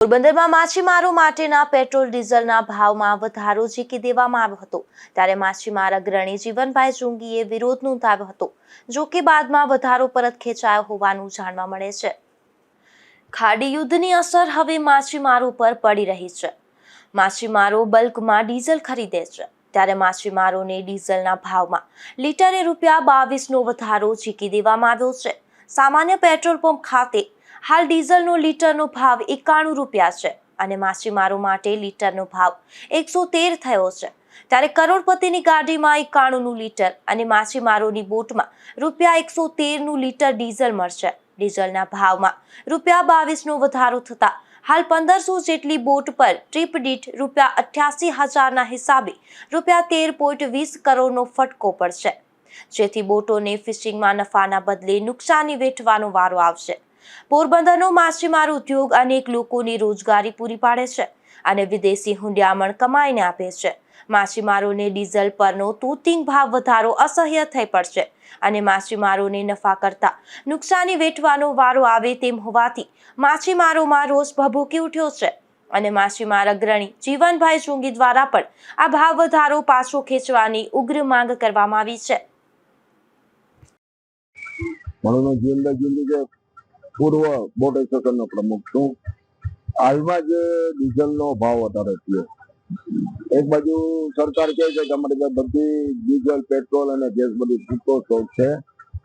પોરબંદરમાં માછીમારો માટેના પેટ્રોલ ડીઝલના ભાવમાં વધારો ઝીકી દેવામાં આવ્યો હતો ત્યારે માછીમાર અગ્રણી જીવનભાઈ ચુંગીએ વિરોધ નોંધાવ્યો હતો જો કે બાદમાં વધારો પરત ખેંચાયો હોવાનું જાણવા મળે છે। ખાડી યુદ્ધની અસર હવે માછીમારો પર પડી રહી છે। માછીમારો બલ્કમાં ડીઝલ ખરીદે છે ત્યારે માછીમારોને ડીઝલના ભાવમાં લીટરે ₹22નો વધારો ઝીકી દેવામાં આવ્યો છે। સામાન્ય પેટ્રોલ પંપ ખાતે हाल डीजल नो लीटर नो भाव 91 રૂપિયા છે અને માછીમારો માટે લીટર નો ભાવ 113 થયો છે ત્યારે કરોડપતિની ગાડીમાં 91 નું લીટર અને માછીમારોની બોટમાં ₹113 નું લીટર ડીઝલ મળશે। ડીઝલના ભાવમાં ₹22 નો વધારો થતા હાલ 1500 જેટલી બોટ પર ટ્રીપ દીઠ ₹88,000 ના હિસાબે ₹13.20 કરોડનો ફટકો પડશે જેથી બોટોને ફિશિંગમાં નફાના બદલે નુકસાની વેઠવાનો વારો આવશે। પોરબંદરનો માછીમાર ઉદ્યોગ અનેક લોકોને રોજગારી પૂરી પાડે છે અને વિદેશી હુંડિયામણ કમાઈને આપે છે। માછીમારોને ડીઝલ પરનો તૂતિંગ ભાવ વધારો અસહ્ય થઈ પડશે અને માછીમારોને નફા કરતા નુકસાની વેઠવાનો વારો આવે તેમ હોવાથી માછીમારોમાં રોષ ભભૂકી ઉઠ્યો છે અને માછીમાર અગ્રણી જીવનભાઈ ચુંગી દ્વારા પણ આ ભાવ વધારો પાછો ખેંચવાની ઉગ્ર માંગ કરવામાં આવી છે। પૂર્વ બોટ એસોસિએશનનો પ્રમુખ છું। હાલમાં જે ડીઝલનો ભાવ વધારે થયો, એક બાજુ સરકાર કહે છે કે અમારી પાસે બધી ડીઝલ પેટ્રોલ અને ગેસ બધી પૂરતો સ્ટોક છે,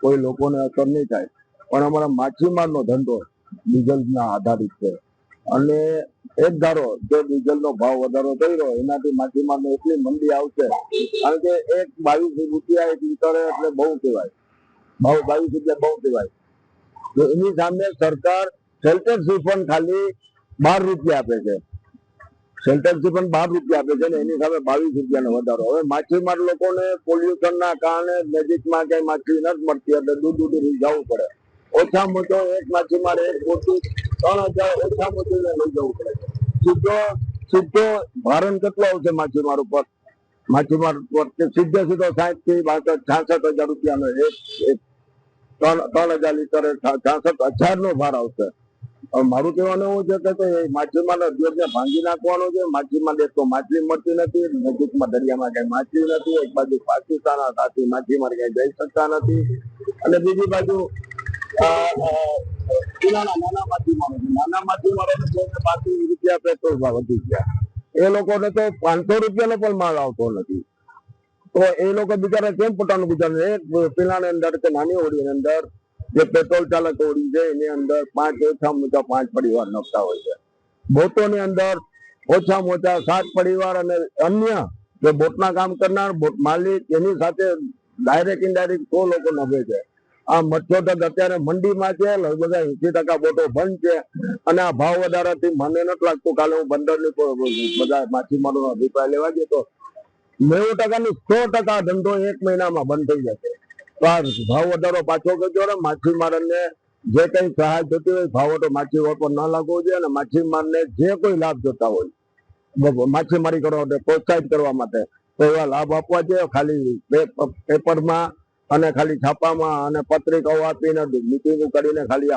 કોઈ લોકોને અસર નહીં થાય, પણ અમારા માછીમારનો ધંધો ડીઝલના આધારિત છે અને એક ધારો જો ડીઝલનો ભાવ વધારો થઈ રહ્યો એનાથી માછીમારને એટલી મંદી આવશે કારણ કે એક 22 રૂપિયા એક લીટરે એટલે બહુ કહેવાય, ભાવ 22 રૂપિયા બહુ કહેવાય। તો એની સામે સરકાર શેલ્ટર પણ ખાલી 12 રૂપિયા આપે છે, શેલ્ટર પણ 12 રૂપિયા આપે છે ને એની સામે 22 રૂપિયાનો વધારો। હવે માછીમાર લોકોને પોલ્યુશનના કારણે નજીકમાં કઈ માછલી નથી મળતી એટલે દૂર જવું પડે। ઓછામાં ઓછો એક માછીમાર એક બોટું 3000 ઓછામાં ઓછું લઈ જવું પડે। સીધો ભારણ કેટલો આવશે માછીમાર ઉપર? માછીમાર સીધો 60 થી 66,000 રૂપિયાનો એક 3000 લીટર 66,000 નો ભાર આવશે। મારું કહેવાનું એવું છે કે માછીમારના ઉદ્યોગને ભાંગી નાખવાનો છે। માછીમાર એક તો માછલી મળતી નથી, નજીકમાં દરિયામાં કઈ માછલી નથી, એક બાજુ પાકિસ્તાન સાથી માછીમાર કઈ જઈ શકતા નથી અને બીજી બાજુ નાના માછીમારોને 35 રૂપિયા પેટ્રોલ ભાવ વધી ગયા, એ લોકોને તો 500 રૂપિયાનો પણ માલ આવતો નથી। તો એ લોકો બિચારા કેમ પોતાનું ગુજારે? પેલાની અંદર કે નાની હોડીની અંદર જે પેટ્રોલ ચાલક હોડી છે એની અંદર 5 ઓછામાં ઓછા 5 પરિવાર નફતા હોય છે, બોટોની અંદર ઓછામાં ઓછા 7 પરિવાર અને અન્ય જે બોટના કામ કરનાર બોટ માલિક એની સાથે ડાયરેક્ટ ઇનડાયરેક્ટ 100 લોકો નભે છે। આ મચ્છોદક અત્યારે મંડીમાં છે, લગભગ 80% બોટો બંધ છે અને આ ભાવ વધારાથી મને નથી લાગતું કાલે હું બંદરની બધા માછીમારોનો અભિપ્રાય લેવા ગયો તો 90% ની 100% ધંધો એક મહિનામાં બંધ થઈ જશે। તો આ ભાવ વધારો પાછો કરજો, માછીમારને જે કઈ સહાય જોતી હોય ભાવ તો માછીમાર પર ન લાગવો જોઈએ અને માછીમારને જે કોઈ લાભ જોતા હોય માછીમારી કરવા માટે પ્રોત્સાહિત કરવા માટે તો એવા લાભ આપવા જોઈએ। ખાલી પેપરમાં અને ખાલી છાપામાં અને પત્રિકાઓ આપીને મિટિંગો કરીને ખાલી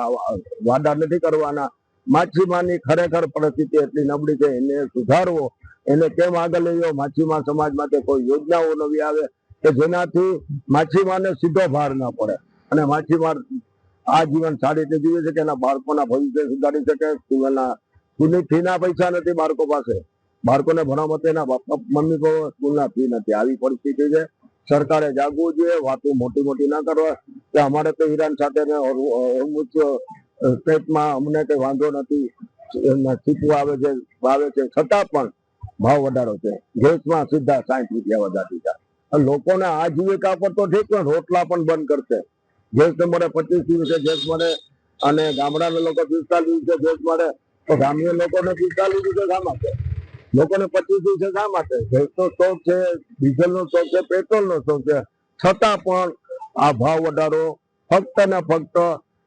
વાદા નથી કરવાના। માછીમારની ખરેખર પરિસ્થિતિ એટલી નબળી છે, એને સુધારવો, એને કેમ આગળ લઈ જાવ, માછીમાર સમાજ માટે કોઈ યોજનાઓ નવી આવે કે જેનાથી માછીમારને સીધો ભાર ના પડે અને માછીમાર આ જીવન સારી રીતે જીવી શકે, એના બાળકોના ભવિષ્ય સુધારી શકે। સ્કૂલની ફીના પૈસા નથી બાળકો પાસે, બાળકોને ભણવા માટેના મમ્મી પપ્પા સ્કૂલના ફી નથી, આવી પરિસ્થિતિ છે। સરકારે જાગવું જોઈએ, વાતો મોટી ના કરવા કે અમારે તો ઈરાન સાથે સ્ટેટમાં અમને કઈ વાંધો નથી, સીટું આવે છે છતાં પણ ભાવ વધારો છે। ગેસમાં સીધા 60 રૂપિયા વધારી દીધા। લોકોને આજીવિકા પર તો ઠીક પણ રોટલા પણ બંધ કરશે। ગેસ મળે 25 દિવસે ગેસ મળે અને ગામડાના લોકો 45 દિવસે ગેસ મળે તો ગ્રામ્ય લોકોને 45 દિવસે શા માટે? લોકોને 25 દિવસે શા માટે? ગેસનો સ્ટોક છે, ડીઝલનો સ્ટોક છે, પેટ્રોલનો સ્ટોક છે, છતાં પણ આ ભાવ વધારો ફક્ત ને ફક્ત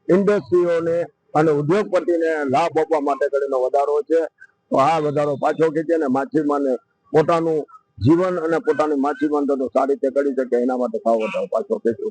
ઇન્ડસ્ટ્રીઓને અને ઉદ્યોગપતિને લાભ આપવા માટે કરીને વધારો છે। તો આ વધારો પાછો ખેંચે ને માછીમારને પોતાનું જીવન અને પોતાની માછીમાર સારી રીતે કરી શકે એના માટે ભાવ વધારો પાછો ખેંચવો।